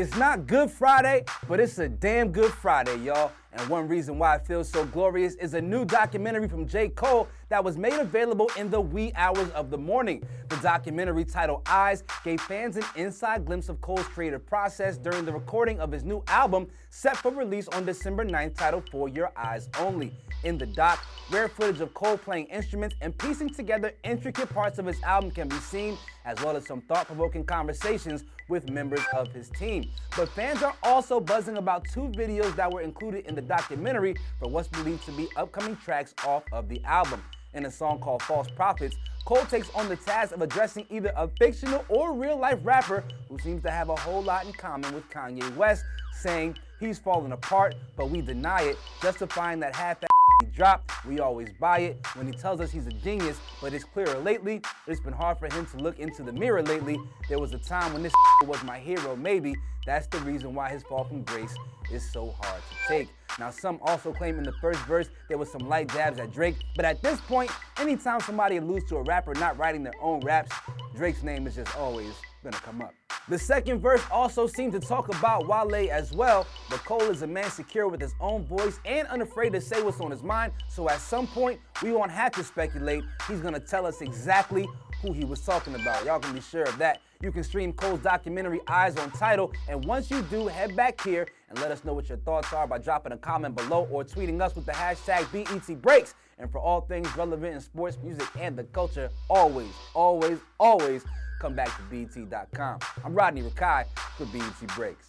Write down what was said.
It's not Good Friday, but it's a damn good Friday, y'all. And one reason why it feels so glorious is a new documentary from J. Cole that was made available in the wee hours of the morning. The documentary, titled Eyes, gave fans an inside glimpse of Cole's creative process during the recording of his new album, set for release on December 9th, titled For Your Eyes Only. In the doc, rare footage of Cole playing instruments and piecing together intricate parts of his album can be seen, as well as some thought-provoking conversations with members of his team. But fans are also buzzing about two videos that were included in the documentary for what's believed to be upcoming tracks off of the album. In a song called False Prophets, Cole takes on the task of addressing either a fictional or real-life rapper who seems to have a whole lot in common with Kanye West, saying he's falling apart, but we deny it, justifying that half-ass he dropped, we always buy it, when he tells us he's a genius, but it's clearer lately, it's been hard for him to look into the mirror lately. There was a time when this was my hero, maybe. That's the reason why his fall from grace is so hard to take. Now, some also claim in the first verse there was some light jabs at Drake, but at this point, anytime somebody alludes to a rapper not writing their own raps, Drake's name is just always gonna come up. The second verse also seemed to talk about Wale as well, but Cole is a man secure with his own voice and unafraid to say what's on his mind, so at some point, we won't have to speculate. He's gonna tell us exactly who he was talking about. Y'all can be sure of that. You can stream Cole's documentary Eyes on Tidal, and once you do, head back here and let us know what your thoughts are by dropping a comment below or tweeting us with the hashtag BETBreaks. And for all things relevant in sports, music, and the culture, always, always, always come back to BET.com. I'm Rodney Rakai for BET Breaks.